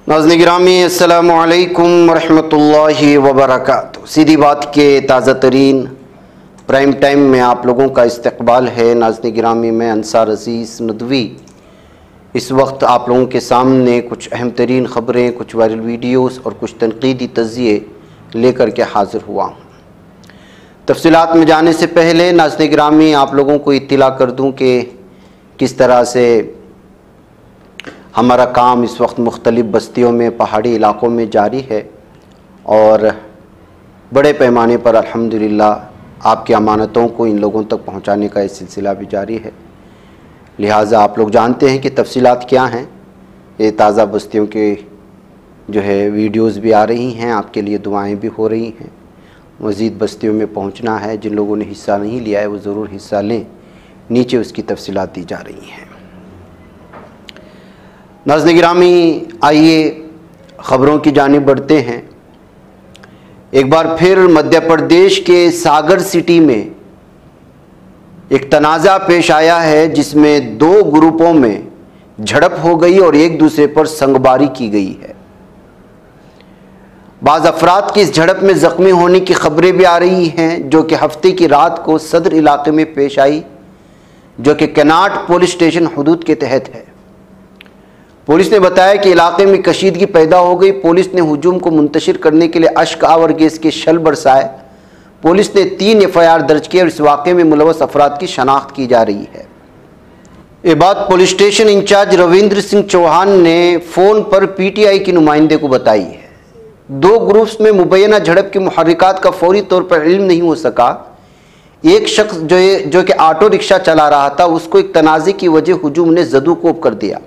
नाज़रीन गिरामी अस्सलामु अलैकुम वरहमतुल्लाहि वबरकातुहू। सीधी बात के ताज़ा तरीन प्राइम टाइम में आप लोगों का इस्तकबाल है। नाज़रीन गिरामी मैं अंसार अज़ीज़ नदवी इस वक्त आप लोगों के सामने कुछ अहम तरीन ख़बरें, कुछ वायरल वीडियोस और कुछ तनकीदी तज़्ज़िये लेकर के हाज़िर हुआ हूँ। तफसीलात में जाने से पहले नाज़रीन गिरामी आप लोगों को इत्तला कर दूँ कि किस तरह से हमारा काम इस वक्त मुख्तलिफ़ बस्तियों में, पहाड़ी इलाक़ों में जारी है और बड़े पैमाने पर अल्हम्दुलिल्लाह आपकी अमानतों को इन लोगों तक पहुंचाने का ये सिलसिला भी जारी है। लिहाजा आप लोग जानते हैं कि तफसीलात क्या हैं। ये ताज़ा बस्तियों के जो है वीडियोज़ भी आ रही हैं, आपके लिए दुआएं भी हो रही हैं। मज़ीद बस्तियों में पहुंचना है, जिन लोगों ने हिस्सा नहीं लिया है वो ज़रूर हिस्सा लें। नीचे उसकी तफसीलात दी जा रही हैं। नाज़रीन गिरामी आइए ख़बरों की जानिब बढ़ते हैं। एक बार फिर मध्य प्रदेश के सागर सिटी में एक तनाज़ा पेश आया है जिसमें दो ग्रुपों में झड़प हो गई और एक दूसरे पर संगबारी की गई है। बाज़ अफराद की इस झड़प में ज़ख्मी होने की खबरें भी आ रही हैं, जो कि हफ्ते की रात को सदर इलाके में पेश आई, जो कि कनाट पुलिस स्टेशन हदूद के तहत है। पुलिस ने बताया कि इलाके में कशीदगी पैदा हो गई। पुलिस ने हुजूम को मुंतशिर करने के लिए अश्क आवर गैस के शल बरसाए। पुलिस ने 3 FIR दर्ज किए और इस वाक़े में मुलव्वस अफराद की शनाख्त की जा रही है। ये बात police station incharge Ravindra Singh Chauhan ने फ़ोन पर PTI की नुमाइंदे को बताई है। दो ग्रुप्स में मुबैना झड़प के मुहर्रिकात का फौरी तौर पर इल्म नहीं हो सका। एक शख्स जो कि ऑटो रिक्शा चला रहा था, उसको एक तनाज़े की वजह हुजूम ने ज़दूकोब कर दिया।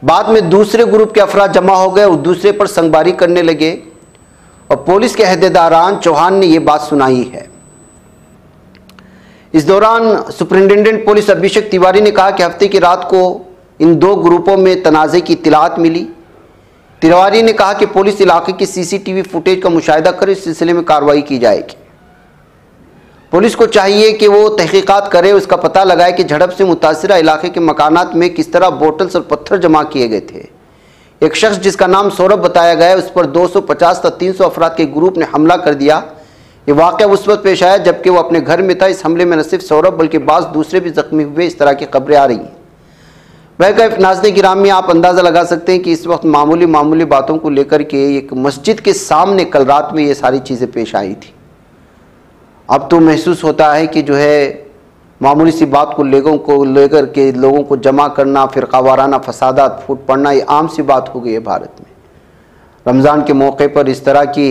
बाद में दूसरे ग्रुप के अफराद जमा हो गए और दूसरे पर संगबारी करने लगे और पुलिस के अहदेदारान चौहान ने यह बात सुनाई है। इस दौरान सुपरिटेंडेंट पुलिस अभिषेक तिवारी ने कहा कि हफ्ते की रात को इन दो ग्रुपों में तनाज़े की इत्तलात मिली। तिवारी ने कहा कि पुलिस इलाके की CCTV फुटेज का मुशाहिदा कर इस सिलसिले में कार्रवाई की जाएगी। पुलिस को चाहिए कि वो तहकीकात करे, उसका पता लगाए कि झड़प से मुतासिरा इलाके के मकानात में किस तरह बोतल्स और पत्थर जमा किए गए थे। एक शख्स जिसका नाम सौरभ बताया गया है, उस पर 250 या 300 अफराद के ग्रुप ने हमला कर दिया। ये वाक़या उस वक्त पेश आया जबकि वो अपने घर में था। इस हमले में न सिर्फ सौरभ बल्कि बाज़ दूसरे भी जख्मी हुए। इस तरह की खबरें आ रही हैं। वह नाज़रीन गिरामी आप अंदाज़ा लगा सकते हैं कि इस वक्त मामूली बातों को लेकर के एक मस्जिद के सामने कल रात में ये सारी चीज़ें पेश आई थी। अब तो महसूस होता है कि जो है मामूली सी बात को लेकर के लोगों को जमा करना, फ़िरक़ावाराना फसादात फूट पड़ना, ये आम सी बात हो गई है भारत में। रमज़ान के मौके पर इस तरह की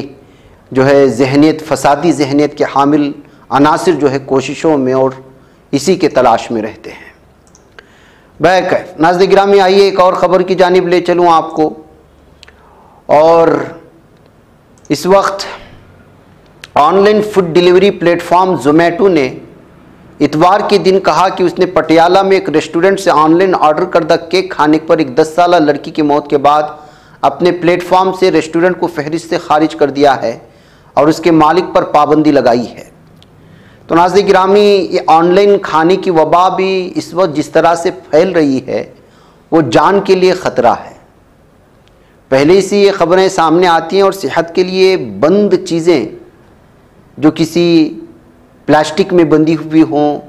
जो है जहनीत, फसादी जहनीत के हामिल अनासिर जो है कोशिशों में और इसी के तलाश में रहते हैं। बैकैफ नाज़रीन गिरामी आइए एक और ख़बर की जानिब ले चलूँ आपको। और इस वक्त online food delivery platform Zomato ने इतवार के दिन कहा कि उसने पटियाला में एक रेस्टोरेंट से ऑनलाइन ऑर्डर करदा केक खाने पर एक 10 साला लड़की की मौत के बाद अपने प्लेटफॉर्म से रेस्टोरेंट को फहरिस्त से खारिज कर दिया है और उसके मालिक पर पाबंदी लगाई है। तो नाज़रीन गिरामी ये ऑनलाइन खाने की वबा भी इस वक्त जिस तरह से फैल रही है वो जान के लिए ख़तरा है। पहले से ये ख़बरें सामने आती हैं और सेहत के लिए बंद चीज़ें जो किसी प्लास्टिक में बंधी हुई हों,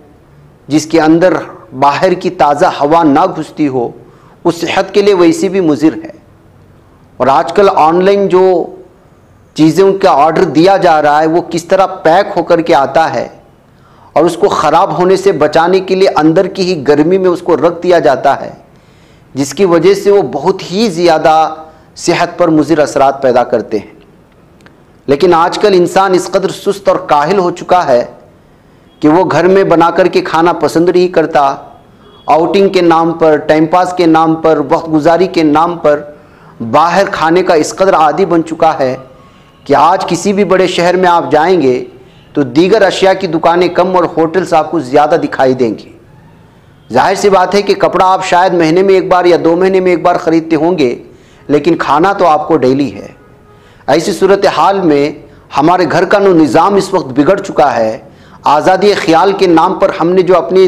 जिसके अंदर बाहर की ताज़ा हवा ना घुसती हो, वो सेहत के लिए वैसे भी मुज़िर है। और आजकल ऑनलाइन जो चीज़ों का ऑर्डर दिया जा रहा है वो किस तरह पैक होकर के आता है और उसको ख़राब होने से बचाने के लिए अंदर की ही गर्मी में उसको रख दिया जाता है, जिसकी वजह से वो बहुत ही ज़्यादा सेहत पर मुज़िर असरात पैदा करते हैं। लेकिन आजकल इंसान इस कदर सुस्त और काहिल हो चुका है कि वो घर में बना कर के खाना पसंद नहीं करता। आउटिंग के नाम पर, टाइम पास के नाम पर, वक्त गुजारी के नाम पर बाहर खाने का इस कदर आदी बन चुका है कि आज किसी भी बड़े शहर में आप जाएंगे तो दीगर अशिया की दुकानें कम और होटल्स आपको ज़्यादा दिखाई देंगे। जाहिर सी बात है कि कपड़ा आप शायद महीने में एक बार या 2 महीने में एक बार ख़रीदते होंगे, लेकिन खाना तो आपको डेली है। ऐसी सूरत हाल में हमारे घर का निज़ाम इस वक्त बिगड़ चुका है। आज़ादी ख्याल के नाम पर हमने जो अपनी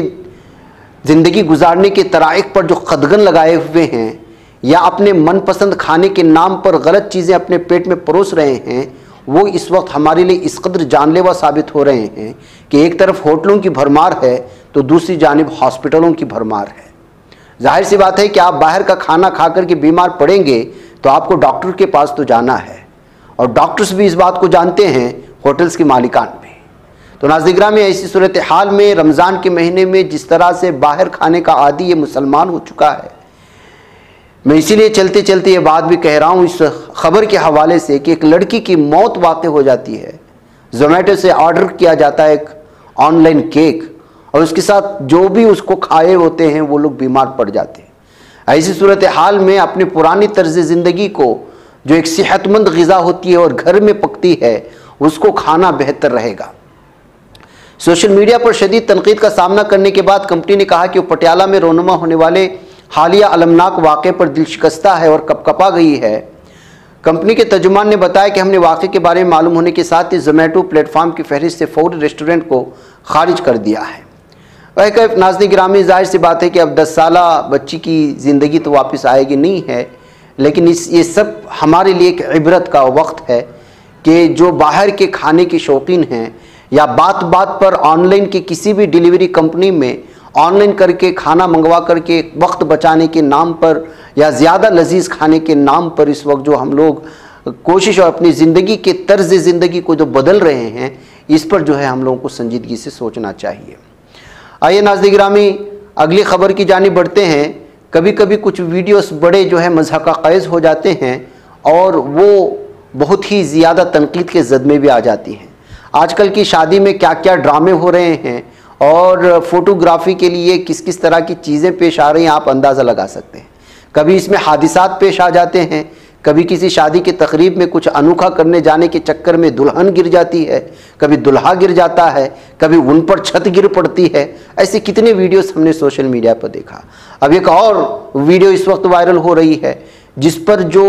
ज़िंदगी गुजारने के तराइक पर जो कदगन लगाए हुए हैं, या अपने मनपसंद खाने के नाम पर गलत चीज़ें अपने पेट में परोस रहे हैं, वो इस वक्त हमारे लिए इस कदर जानलेवा साबित हो रहे हैं कि एक तरफ होटलों की भरमार है तो दूसरी जानिब हॉस्पिटलों की भरमार है। जाहिर सी बात है कि आप बाहर का खाना खा कर के बीमार पड़ेंगे तो आपको डॉक्टर के पास तो जाना है, और डॉक्टर्स भी इस बात को जानते हैं, होटल्स के मालिकान भी। तो नाज़रीन गिरामी, ऐसी सूरत हाल में रमज़ान के महीने में जिस तरह से बाहर खाने का आदी ये मुसलमान हो चुका है, मैं इसीलिए चलते चलते ये बात भी कह रहा हूँ इस खबर के हवाले से कि एक लड़की की मौत वाक़ हो जाती है। ज़ोमैटो से ऑर्डर किया जाता है एक ऑनलाइन केक, और उसके साथ जो भी उसको खाए होते हैं वो लोग बीमार पड़ जाते हैं। ऐसी सूरत हाल में अपनी पुरानी तर्ज ज़िंदगी को, जो एक सेहतमंद ग़िज़ा होती है और घर में पकती है, उसको खाना बेहतर रहेगा। सोशल मीडिया पर शदीद तनकीद का सामना करने के बाद कंपनी ने कहा कि वो पटियाला में रोनुमा होने वाले हालिया अलमनाक वाक़े पर दिल शिकस्ता है और कपकपा गई है। कंपनी के तर्जुमान ने बताया कि हमने वाक़े के बारे में मालूम होने के साथ ही ज़ोमैटो प्लेटफॉर्म की फहरिस्त से फौरी रेस्टोरेंट को खारिज कर दिया है। वह नाज़रीन गिरामी, ज़ाहिर सी बात है कि अब 10 साला बच्ची की ज़िंदगी तो वापस आएगी नहीं है, लेकिन ये सब हमारे लिए एक इबरत का वक्त है कि जो बाहर के खाने के शौकीन हैं या बात बात पर ऑनलाइन के किसी भी डिलीवरी कंपनी में ऑनलाइन करके खाना मंगवा करके वक्त बचाने के नाम पर या ज़्यादा लजीज खाने के नाम पर इस वक्त जो हम लोग कोशिश और अपनी ज़िंदगी के तर्ज ज़िंदगी को जो बदल रहे हैं, इस पर जो है हम लोगों को संजीदगी से सोचना चाहिए। आइए नाज़रीन गिरामी, अगली खबर की जानिब बढ़ते हैं। कभी कभी कुछ वीडियोस बड़े जो है मज़हक़ा क़ैज़ हो जाते हैं और वो बहुत ही ज़्यादा तनकीद के ज़द में भी आ जाती हैं। आजकल की शादी में क्या क्या ड्रामे हो रहे हैं और फ़ोटोग्राफ़ी के लिए किस किस तरह की चीज़ें पेश आ रही हैं, आप अंदाज़ा लगा सकते हैं। कभी इसमें हादिसात पेश आ जाते हैं, कभी किसी शादी की तकरीब में कुछ अनोखा करने जाने के चक्कर में दुल्हन गिर जाती है, कभी दुल्हा गिर जाता है, कभी उन पर छत गिर पड़ती है। ऐसे कितने वीडियोस हमने सोशल मीडिया पर देखा। अब एक और वीडियो इस वक्त वायरल हो रही है, जिस पर जो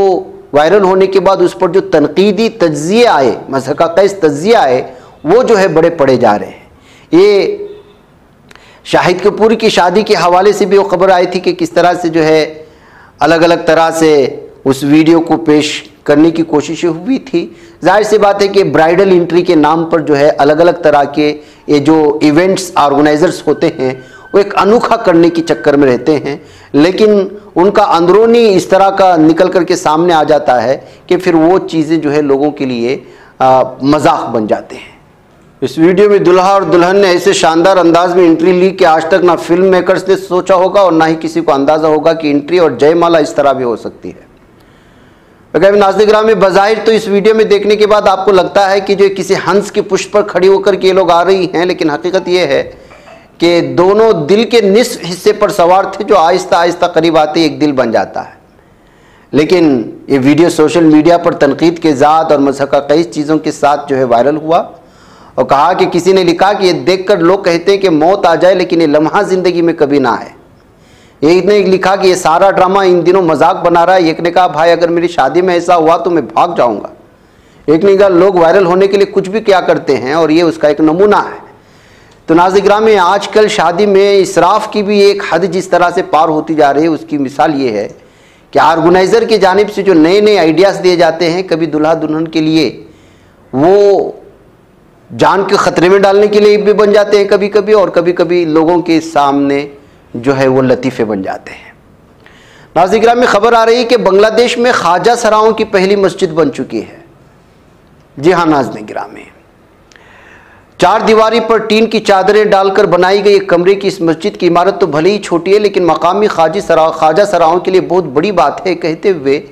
वायरल होने के बाद उस पर जो तनकीदी तज्ज़िये आए, मज़हक़ा क़ैज़ तज्ज़िये आए, वो जो है बड़े पड़े जा रहे हैं। ये शाहिद कपूर की शादी के हवाले से भी वो खबर आई थी कि किस तरह से जो है अलग अलग तरह से उस वीडियो को पेश करने की कोशिशें हुई थी। जाहिर सी बात है कि ब्राइडल एंट्री के नाम पर जो है अलग अलग तरह के ये जो इवेंट्स ऑर्गेनाइजर्स होते हैं वो एक अनोखा करने के चक्कर में रहते हैं, लेकिन उनका अंदरूनी इस तरह का निकल कर के सामने आ जाता है कि फिर वो चीज़ें जो है लोगों के लिए मजाक बन जाते हैं। इस वीडियो में दुल्हा और दुल्हन ने ऐसे शानदार अंदाज में एंट्री ली कि आज तक ना फिल्म मेकर्स ने सोचा होगा और ना ही किसी को अंदाज़ा होगा कि एंट्री और जयमाला इस तरह भी हो सकती है। नाज़रीन गिरामी, बज़ाहिर तो इस वीडियो में देखने के बाद आपको लगता है कि जो किसी हंस के पुष्प पर खड़ी होकर के ये लोग आ रही हैं, लेकिन हकीकत ये है कि दोनों दिल के निस्फ हिस्से पर सवार थे, जो आहिस्ता आहिस्ता करीब आते एक दिल बन जाता है। लेकिन ये वीडियो सोशल मीडिया पर तनकीद के ज़ात और मज़हक़ा क़ैज़ चीज़ों के साथ जो है वायरल हुआ और कहा कि किसी ने लिखा कि ये देखकर लोग कहते हैं कि मौत आ जाए लेकिन ये लम्हा ज़िंदगी में कभी ना आए। एक ने लिखा कि ये सारा ड्रामा इन दिनों मजाक बना रहा है। एक ने कहा भाई अगर मेरी शादी में ऐसा हुआ तो मैं भाग जाऊंगा। एक ने कहा लोग वायरल होने के लिए कुछ भी क्या करते हैं और ये उसका एक नमूना है। तो नाज़रीन गिरामी, आजकल शादी में इसराफ की भी एक हद जिस तरह से पार होती जा रही है, उसकी मिसाल ये है कि ऑर्गेनाइज़र की जानिब से जो नए नए आइडियाज़ दिए जाते हैं, कभी दुल्हा दुल्हन के लिए वो जान के ख़तरे में डालने के लिए भी बन जाते हैं कभी कभी, और कभी कभी लोगों के सामने जो है वो लतीफ़े बन जाते हैं। नाज़रीन गिरामी, खबर आ रही है कि बांग्लादेश में ख्वाजा सराओं की पहली मस्जिद बन चुकी है। जी हाँ नाज़रीन गिरामी, 4 दीवारी पर टीन की चादरें डालकर बनाई गई एक कमरे की इस मस्जिद की इमारत तो भले ही छोटी है, लेकिन मकामी ख्वाजा सराओं के लिए बहुत बड़ी बात है, कहते हुए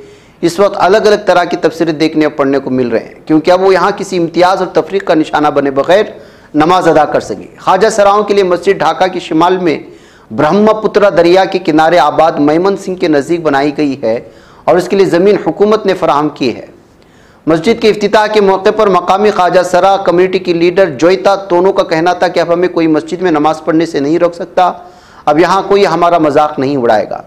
इस वक्त अलग अलग तरह की तफसीरें देखने और पढ़ने को मिल रहे हैं, क्योंकि अब वो यहाँ किसी इम्तियाज़ और तफरीक का निशाना बने बगैर नमाज अदा कर सके। ख्वाजा सराओं के लिए मस्जिद ढाका के शिमाल में ब्रह्मपुत्रा दरिया के किनारे आबाद मैमन सिंह के नज़दीक बनाई गई है और इसके लिए ज़मीन हुकूमत ने फराहम की है। मस्जिद के इफ्तिताह के मौके पर मकामी ख्वाजा सरा कम्युनिटी की लीडर जोईता तोनो का कहना था कि अब हमें कोई मस्जिद में नमाज़ पढ़ने से नहीं रोक सकता, अब यहाँ कोई हमारा मजाक नहीं उड़ाएगा।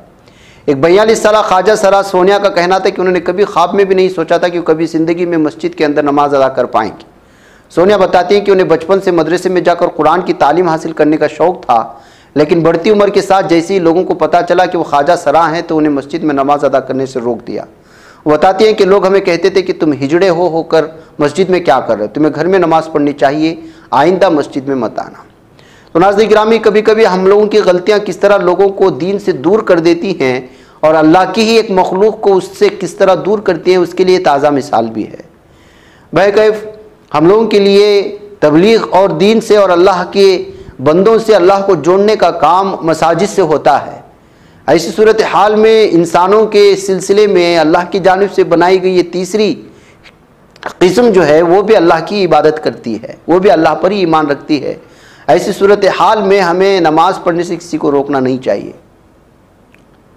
एक 42 साल ख्वाजा सरा सोनिया का कहना था कि उन्होंने कभी ख्वाब में भी नहीं सोचा था कि वो कभी ज़िंदगी में मस्जिद के अंदर नमाज अदा कर पाएंगी। सोनिया बताती हैं कि उन्हें बचपन से मदरसे में जाकर कुरान की तालीम हासिल करने का शौक़ था, लेकिन बढ़ती उम्र के साथ जैसे ही लोगों को पता चला कि वो ख्वाजा सरा हैं तो उन्हें मस्जिद में नमाज अदा करने से रोक दिया। वो बताती हैं कि लोग हमें कहते थे कि तुम हिजड़े होकर मस्जिद में क्या कर रहे हो, तुम्हें घर में नमाज पढ़नी चाहिए, आइंदा मस्जिद में मत आना। तो नाज़रीन गिरामी, कभी कभी हम लोगों की गलतियाँ किस तरह लोगों को दीन से दूर कर देती हैं और अल्लाह की ही एक मखलूक को उससे किस तरह दूर करती हैं, उसके लिए ताज़ा मिसाल भी है। बहरकैफ हम लोगों के लिए तबलीग और दीन से और अल्लाह के बंदों से अल्लाह को जोड़ने का काम मसाजिद से होता है। ऐसी सूरत हाल में इंसानों के सिलसिले में अल्लाह की जानिब से बनाई गई ये तीसरी किस्म जो है वो भी अल्लाह की इबादत करती है, वो भी अल्लाह पर ही ईमान रखती है। ऐसी सूरत हाल में हमें नमाज पढ़ने से किसी को रोकना नहीं चाहिए।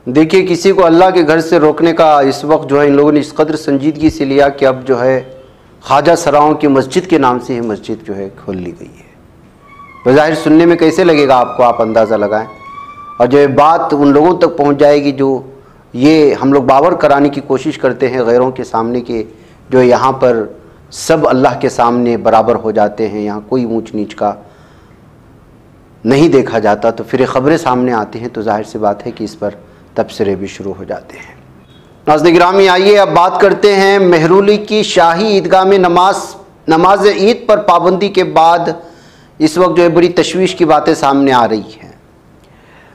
देखिए, किसी को अल्लाह के घर से रोकने का इस वक्त जो है इन लोगों ने इस कदर संजीदगी से लिया कि अब जो है ख्वाजा सराओं की मस्जिद के नाम से ही मस्जिद जो है खोल ली गई है। बज़ाहिर सुनने में कैसे लगेगा आपको, आप अंदाज़ा लगाएं। और जो बात उन लोगों तक पहुंच जाएगी जो ये हम लोग बावर कराने की कोशिश करते हैं गैरों के सामने के, जो यहाँ पर सब अल्लाह के सामने बराबर हो जाते हैं, यहाँ कोई ऊंच नीच का नहीं देखा जाता, तो फिर ख़बरें सामने आती हैं तो जाहिर सी बात है कि इस पर तबसरे भी शुरू हो जाते हैं। नाज़रीन गिरामी, आइए अब बात करते हैं मेहरुली की शाही ईदगाह में नमाज ईद पर पाबंदी के बाद इस वक्त जो है बड़ी तशवीश की बातें सामने आ रही हैं।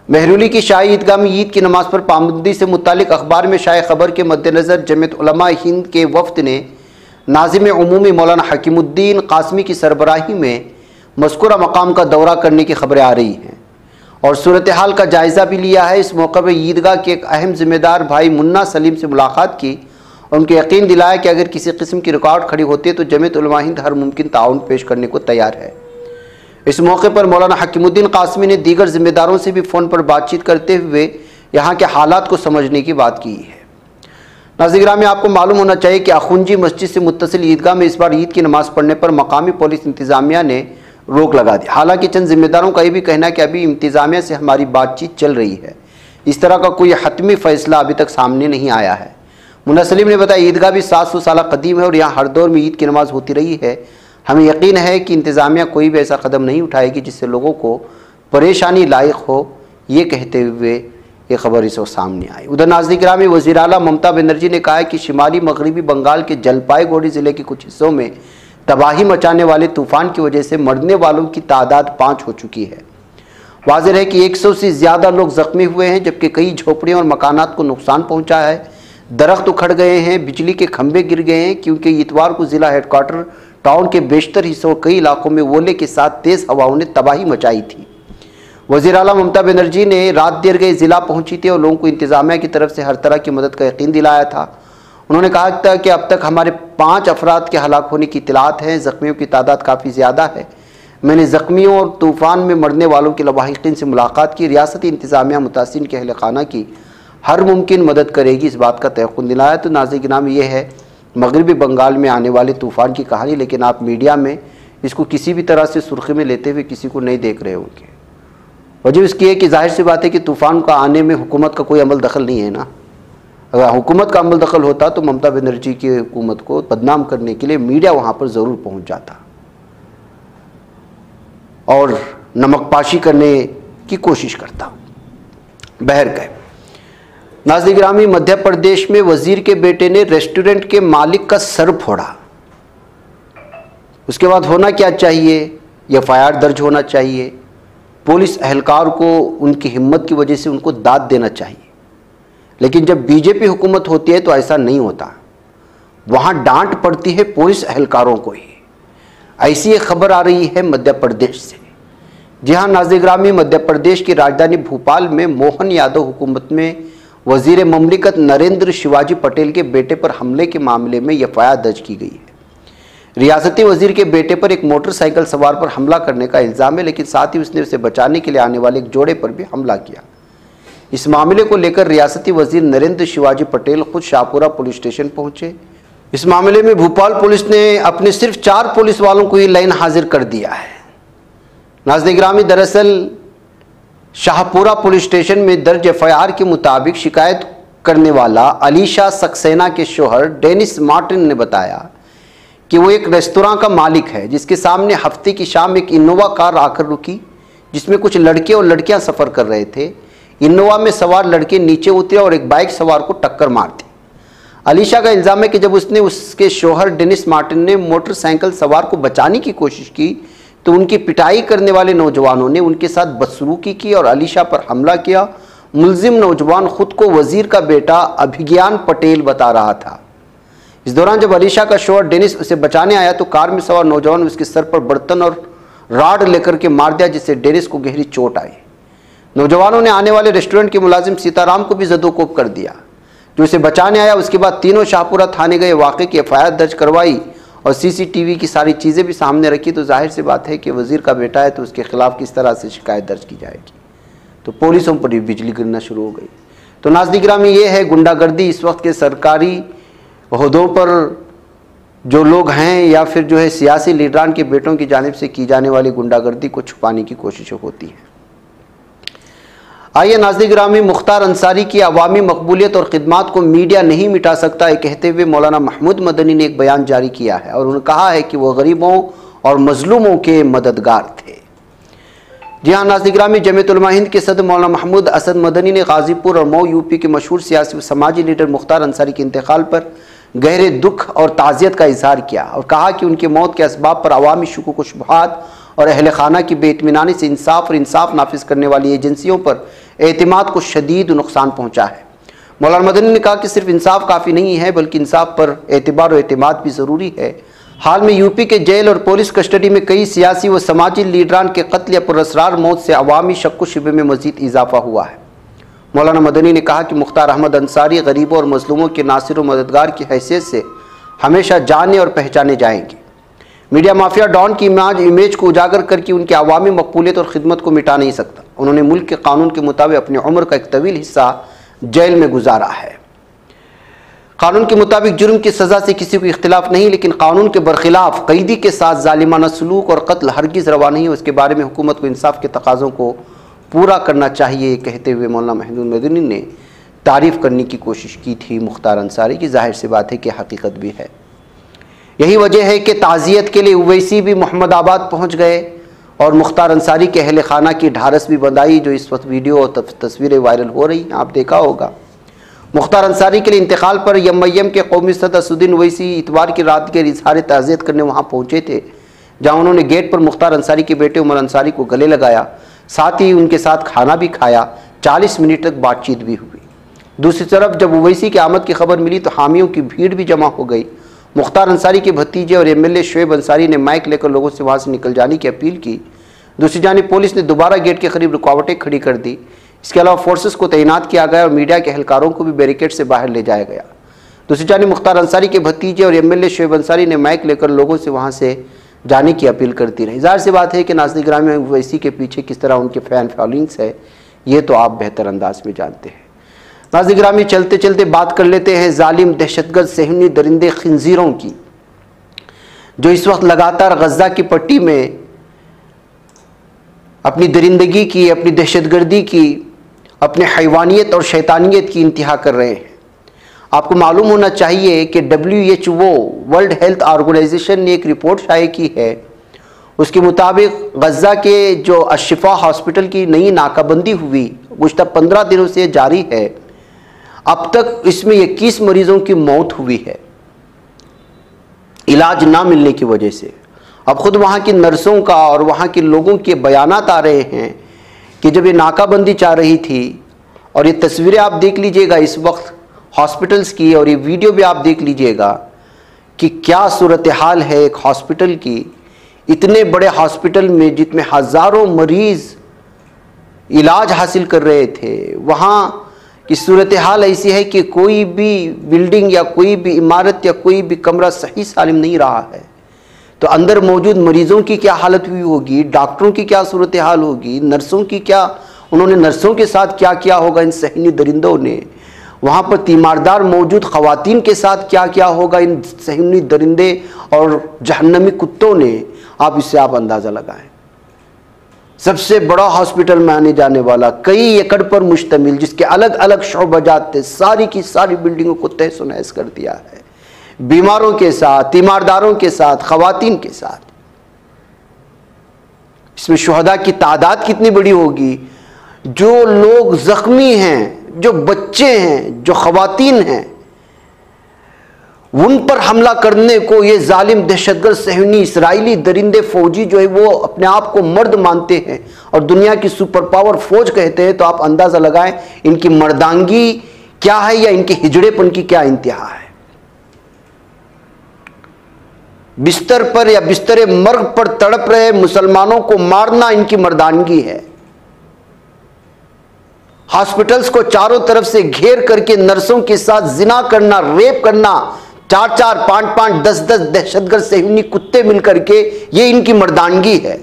मेहरुली की शाही ईदगाह में ईद की नमाज पर पाबंदी से मुतालिक अखबार में शाये खबर के मद्देनज़र जमीयत उलमा हिंद के वफ़द ने नाज़िम उमूमी मौलाना हकीमुद्दीन कासमी की सरबराही में मज़कूरा मकाम का दौरा करने की खबरें आ रही हैं और सूरत हाल का जायज़ा भी लिया है। इस मौके पर ईदगाह के एक अहम ज़िम्मेदार भाई मुन्ना सलीम से मुलाकात की, उनके यकीन दिलाया कि अगर किसी किस्म की रुकावट खड़ी होती है तो जमीयत उलमा हिंद हर मुमकिन ताउन पेश करने को तैयार है। इस मौके पर मौलाना हकीमुद्दीन कासमी ने दीगर ज़िम्मेदारों से भी फ़ोन पर बातचीत करते हुए यहाँ के हालात को समझने की बात की है। नाज़रीन गिरामी, आपको मालूम होना चाहिए कि अखुंजी मस्जिद से मुत्तसिल ईदगाह में इस बार ईद की नमाज़ पढ़ने पर मकामी पुलिस इंतज़ामिया ने रोक लगा दी। हालांकि चंद ज़िम्मेदारों का ये भी कहना है कि अभी इंतज़ामिया से हमारी बातचीत चल रही है, इस तरह का कोई हतमी फ़ैसला अभी तक सामने नहीं आया है। मुन्ना सलीम ने बताया, ईदगाह भी 700 साल कदीम है और यहाँ हर दौर में ईद की नमाज़ होती रही है। हमें यकीन है कि इंतज़ामिया कोई भी ऐसा कदम नहीं उठाएगी जिससे लोगों को परेशानी लायक हो। ये कहते हुए ये खबर इस वक्त सामने आई। उधर नाज़रीन गिरामी, वज़ीर आला ममता बनर्जी ने कहा है कि शिमाली मगरबी बंगाल के जलपाईगुड़ी ज़िले के कुछ हिस्सों में तबाही मचाने वाले तूफ़ान की वजह से मरने वालों की तादाद 5 हो चुकी है। वाज़ेह है कि 100 से ज़्यादा लोग ज़ख्मी हुए हैं, जबकि कई झोपड़ियों और मकानात को नुकसान पहुँचा है। दरख्त उखड़ गए हैं, बिजली के खंभे गिर गए हैं, क्योंकि इतवार को ज़िला हेडक्वार्टर टाउन के बेशतर हिस्सों कई इलाकों में ओले के साथ तेज़ हवाओं ने तबाही मचाई थी। वज़ीर आला ममता बनर्जी ने रात देर गए ज़िला पहुँची थी और लोगों को इंतज़ामिया की तरफ से हर तरह की मदद का यकीन दिलाया था। उन्होंने कहा था कि अब तक हमारे 5 अफराद के हलाक होने की इत्तलात हैं, ज़ख्मियों की तादाद काफ़ी ज़्यादा है। मैंने ज़ख्मियों और तूफ़ान में मरने वालों के लवाहिकीन से मुलाकात की। रियासती इंतज़ामिया मुतासिरीन के अहल खाना की हर मुमकिन मदद करेगी, इस बात का तयक़ुन दिलाया। तो नाज़रीन गिराम, ये है मगरबी बंगाल में आने वाले तूफ़ान की कहानी, लेकिन आप मीडिया में इसको किसी भी तरह से सुर्खी में लेते हुए किसी को नहीं देख रहे होंगे। वजह इसकी है कि जाहिर सी बात है कि तूफ़ान का आने में हुकूमत का कोई अमल दखल नहीं है ना। अगर हुकूमत का अमल दखल होता तो ममता बनर्जी की हुकूमत को बदनाम करने के लिए मीडिया वहाँ पर ज़रूर पहुँच जाता और नमकपाशी करने की कोशिश करता। बहरकैफ नाज़रीन गिरामी, मध्य प्रदेश में वजीर के बेटे ने रेस्टोरेंट के मालिक का सर फोड़ा। उसके बाद होना क्या चाहिए, एफआईआर दर्ज होना चाहिए, पुलिस एहलकार को उनकी हिम्मत की वजह से उनको दाद देना चाहिए। लेकिन जब बीजेपी हुकूमत होती है तो ऐसा नहीं होता, वहाँ डांट पड़ती है पुलिस एहलकारों को ही। ऐसी एक खबर आ रही है मध्य प्रदेश से। जी हाँ नाज़रीन गिरामी, मध्य प्रदेश की राजधानी भोपाल में मोहन यादव हुकूमत में वजीर ममलिकत नरेंद्र शिवाजी पटेल के बेटे पर हमले के मामले में एफआईआर दर्ज की गई है। रियासती वजीर के बेटे पर एक मोटरसाइकिल सवार पर हमला करने का इल्ज़ाम है, लेकिन साथ ही उसने उसे बचाने के लिए आने वाले एक जोड़े पर भी हमला किया। इस मामले को लेकर रियासती वजीर नरेंद्र शिवाजी पटेल खुद शाहपुरा पुलिस स्टेशन पहुंचे। इस मामले में भोपाल पुलिस ने अपने सिर्फ 4 पुलिस वालों को ही लाइन हाजिर कर दिया है। नाज़रीन गिरामी, दरअसल शाहपुरा पुलिस स्टेशन में दर्ज एफआईआर के मुताबिक शिकायत करने वाला अलीशा सक्सेना के शोहर डेनिस मार्टिन ने बताया कि वो एक रेस्तोरां का मालिक है, जिसके सामने हफ्ते की शाम एक इनोवा कार आकर रुकी, जिसमें कुछ लड़के और लड़कियां सफ़र कर रहे थे। इनोवा में सवार लड़के नीचे उतरे और एक बाइक सवार को टक्कर मार दी। अलीशा का इल्ज़ाम है कि जब उसने उसके शौहर डेनिस मार्टिन ने मोटरसाइकिल सवार को बचाने की कोशिश की तो उनकी पिटाई करने वाले नौजवानों ने उनके साथ बदसलूकी की और अलीशा पर हमला किया। मुलजिम नौजवान खुद को वजीर का बेटा अभिज्ञान पटेल बता रहा था। इस दौरान जब अलीशा का शौहर डेनिस उसे बचाने आया तो कार में सवार नौजवान उसके सर पर बर्तन और राड लेकर के मार दिया, जिससे डेनिस को गहरी चोट आई। नौजवानों ने आने वाले रेस्टोरेंट के मुलाजिम सीताराम को भी जदोकोब कर दिया, जो उसे बचाने आया। उसके बाद तीनों शाहपुरा थाने गए, वाक़े की एफआईआर दर्ज करवाई और सीसीटीवी की सारी चीज़ें भी सामने रखी। तो जाहिर सी बात है कि वजीर का बेटा है तो उसके खिलाफ किस तरह से शिकायत दर्ज की जाएगी। तो पुलिसों पर भी बिजली गिरना शुरू हो गई। तो नाज़रीन गिरामी, ये है गुंडागर्दी। इस वक्त के सरकारी ओहदों पर जो लोग हैं या फिर जो है सियासी लीडरान के बेटों की जानिब से की जाने वाली गुंडागर्दी को छुपाने की कोशिशें होती हैं। आइए नाज़रीन गिरामी, मुख्तार अंसारी की अवामी मकबूलियत और खिदमात को मीडिया नहीं मिटा सकता है कहते हुए मौलाना महमूद मदनी ने एक बयान जारी किया है और उन्होंने कहा है कि वह गरीबों और मजलूमों के मददगार थे। जी हाँ नाज़रीन गिरामी, जमीयत उलमा हिंद के सदर मौलाना महमूद असद मदनी ने गाजीपुर और मऊ यूपी के मशहूर सियासी व समाजी लीडर मुख्तार अंसारी के इंतकाल पर गहरे दुख और ताज़ियत का इजहार किया और कहा कि उनकी मौत के असबाब पर अवामी शुकूक व शुबहात और अहल खाना की बेइत्मीनानी से इंसाफ और इंसाफ नाफिज करने वाली एजेंसियों पर एतमाद को शदीद नुकसान पहुँचा है। मौलाना मदनी ने कहा कि सिर्फ इंसाफ काफ़ी नहीं है बल्कि इंसाफ पर एतबार और एतमाद भी ज़रूरी है। हाल में यूपी के जेल और पुलिस कस्टडी में कई सियासी व समाजी लीडरान के कत्ल या पुरअसरार मौत से अवामी शक व शुबे में मज़ीद इजाफा हुआ है। मौलाना मदनी ने कहा कि मुख्तार अहमद अंसारी गरीबों और मजलूमों के नासिर व मददगार की हैसियत से हमेशा जाने और पहचाने जाएंगे। मीडिया माफिया डॉन की इमेज को उजागर करके उनकी अवामी मकबूलियत और खिदमत को मिटा नहीं सकता। उन्होंने मुल्क के कानून के मुताबिक अपनी उम्र का एक तवील हिस्सा जेल में गुजारा है। कानून के मुताबिक जुर्म की सज़ा से किसी को इख्तिलाफ नहीं, लेकिन कानून के बरखिलाफ कैदी के साथ जालिमाना सलूक और कत्ल हरगिज़ रवा नहीं है। उसके बारे में हुकूमत को इंसाफ के तकाज़ों को पूरा करना चाहिए कहते हुए मौलाना महमूद मदनी ने तारीफ़ करने की कोशिश की थी मुख्तार अंसारी की। जाहिर सी बात है कि हकीकत भी है। यही वजह है कि ताज़ियत के लिए उवैसी भी मोहम्मदाबाद पहुँच गए और मुख्तार अंसारी के अहल खाना की ढारस भी बंधाई, जो इस वक्त वीडियो और तस्वीरें वायरल हो रही हैं, आप देखा होगा। मुख्तार अंसारी के लिए इंतकाल पर यम के कौमी सदर असदुद्दीन ओवैसी इतवार की रात के इजहार ताज़ियत करने वहाँ पहुँचे थे, जहाँ उन्होंने गेट पर मुख्तार अंसारी के बेटे उमर अंसारी को गले लगाया, साथ ही उनके साथ खाना भी खाया। 40 मिनट तक बातचीत भी हुई। दूसरी तरफ जब ओवैसी की आमद की खबर मिली तो हामियों की भीड़ भी जमा हो गई। मुख्तार अंसारी के भतीजे और एमएलए शुएब अंसारी ने माइक लेकर लोगों से वहाँ से निकल जाने की अपील की। दूसरी जानिब पुलिस ने दोबारा गेट के करीब रुकावटें खड़ी कर दी। इसके अलावा फोर्सेस को तैनात किया गया और मीडिया के एहलकारों को भी बैरिकेड से बाहर ले जाया गया। दूसरी जानिब मुख्तार अंसारी के भतीजे और एमएलए शुएब अंसारी ने माइक लेकर लोगों से वहाँ से जाने की अपील करती रही। जाहिर सी बात है कि नाज़रीन गिरामी ओवैसी के पीछे किस तरह उनके फ़ैन फॉलोइंग्स है, ये तो आप बेहतर अंदाज में जानते हैं। नाज़रीन गिरामी, चलते चलते बात कर लेते हैं जालिम दहशतगर्द सेहनी दरिंदे खिंजीरों की, जो इस वक्त लगातार गज़ा की पट्टी में अपनी दरिंदगी की, अपनी दहशतगर्दी की, अपने हैवानियत और शैतानियत की इंतहा कर रहे हैं। आपको मालूम होना चाहिए कि WHO वर्ल्ड हेल्थ ऑर्गेनाइजेशन ने एक रिपोर्ट शाये की है। उसके मुताबिक गज़ा के जो अशिफा हॉस्पिटल की नई नाकाबंदी हुई गुज़श्ता 15 दिनों से जारी है, अब तक इसमें 21 मरीजों की मौत हुई है इलाज ना मिलने की वजह से। अब खुद वहाँ की नर्सों का और वहाँ के लोगों के बयानात आ रहे हैं कि जब ये नाकाबंदी चल रही थी, और ये तस्वीरें आप देख लीजिएगा इस वक्त हॉस्पिटल्स की, और ये वीडियो भी आप देख लीजिएगा कि क्या सूरत हाल है एक हॉस्पिटल की। इतने बड़े हॉस्पिटल में जिसमें हज़ारों मरीज़ इलाज हासिल कर रहे थे, वहाँ की सूरत हाल ऐसी है कि कोई भी बिल्डिंग या कोई भी इमारत या कोई भी कमरा सही सालिम नहीं रहा है। तो अंदर मौजूद मरीज़ों की क्या हालत हुई होगी, डॉक्टरों की क्या सूरत हाल होगी, नर्सों की क्या, उन्होंने नर्सों के साथ क्या किया होगा इन सहनी दरिंदों ने, वहाँ पर तीमारदार मौजूद ख़वातीन के साथ क्या क्या होगा इन सहनी दरिंदे और जहन्नमी कुत्तों ने। आप इससे आप अंदाज़ा लगाएं। सबसे बड़ा हॉस्पिटल माने जाने वाला, कई एकड़ पर मुश्तमिल, जिसके अलग अलग शोबाजात थे, सारी की सारी बिल्डिंगों को तहस नहस कर दिया है, बीमारों के साथ, तीमारदारों के साथ, ख़वातीन के साथ। इसमें शुहदा की तादाद कितनी बड़ी होगी। जो लोग जख्मी हैं, जो बच्चे हैं, जो खवातीन हैं, उन पर हमला करने को ये जालिम दहशतगर्द सहनी इसराइली दरिंदे फौजी जो है वो अपने आप को मर्द मानते हैं और दुनिया की सुपर पावर फौज कहते हैं। तो आप अंदाजा लगाएं इनकी मर्दांगी क्या है या इनके हिजड़ेपन की क्या इंतहा है। बिस्तर पर या बिस्तरे मर्ग पर तड़प रहे मुसलमानों को मारना इनकी मर्दानगी है। हॉस्पिटल्स को चारों तरफ से घेर करके नर्सों के साथ जिना करना, रेप करना, 4-4, 5-5, 10-10 दहशतगर्द सहनी कुत्ते मिलकर के, ये इनकी मर्दानगी है।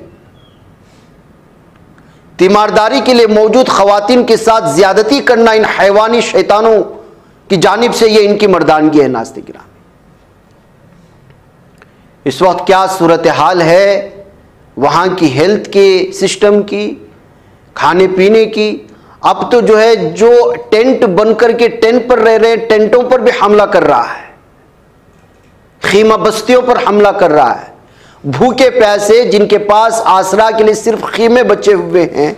तीमारदारी के लिए मौजूद खवातीन के साथ ज्यादती करना इन हैवानी शैतानों की जानिब से ये इनकी मर्दानगी है। नाज़रीन किराम, इस वक्त क्या सूरत हाल है वहाँ की हेल्थ के सिस्टम की, खाने पीने की। अब तो जो है जो टेंट बनकर के टेंट पर रह रहे हैं, टेंटों पर भी हमला कर रहा है, खीमा बस्तियों पर हमला कर रहा है। भूखे प्यासे जिनके पास आसरा के लिए सिर्फ खीमे बचे हुए हैं,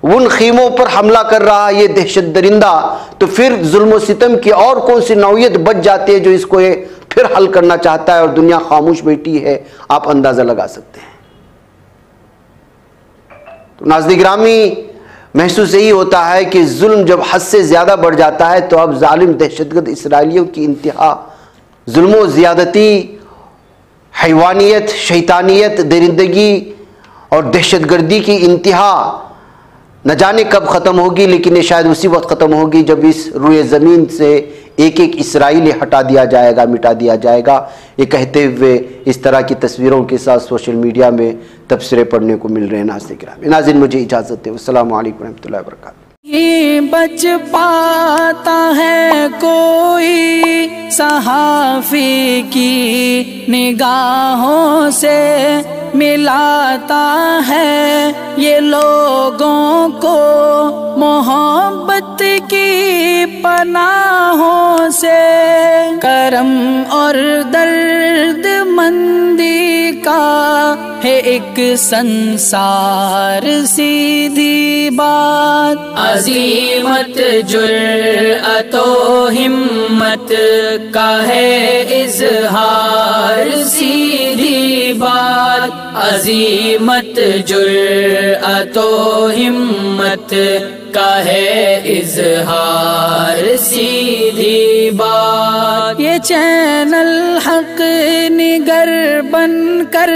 उन खीमों पर हमला कर रहा है ये दहशत दरिंदा। तो फिर जुल्म और सितम की और कौन सी नौयत बच जाती है जो इसको ये फिर हल करना चाहता है और दुनिया खामोश बैठी है। आप अंदाजा लगा सकते हैं। तो नाज़रीन गिरामी, महसूस यही होता है कि जुल्म जब हद से ज्यादा बढ़ जाता है तो अब जालिम दहशतगर्द इसराइलियों की इंतहा, जुल्म ज़्यादती, हैवानियत, शैतानियत, दरिंदगी और दहशतगर्दी की इंतहा न जाने कब ख़त्म होगी, लेकिन ये शायद उसी वक्त ख़त्म होगी जब इस रुए ज़मीन से एक एक इसराइली हटा दिया जाएगा, मिटा दिया जाएगा। ये कहते हुए इस तरह की तस्वीरों के साथ सोशल मीडिया में तबसरे पढ़ने को मिल रहे हैं। नाज़रीन, मुझे इजाज़त है। अस्सलामु अलैकुम रहमतुल्लाहि व बरकातहू। ये बच पाता है कोई सहाफ़ी की निगाहों से, मिलाता है ये लोगों को मोहब्बत की पनाहों से। करम और दर्द मंदी का है एक संसार सीधी बात। अज़ीमत जुर्अतो हिम्मत का है इज़हार सीधी बात। अज़ीमत जुर्अतो हिम्मत का है इज़हार सीधी बात। ये चैनल हक निगर बनकर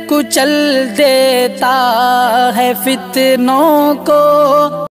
कुचल देता है फितनों को।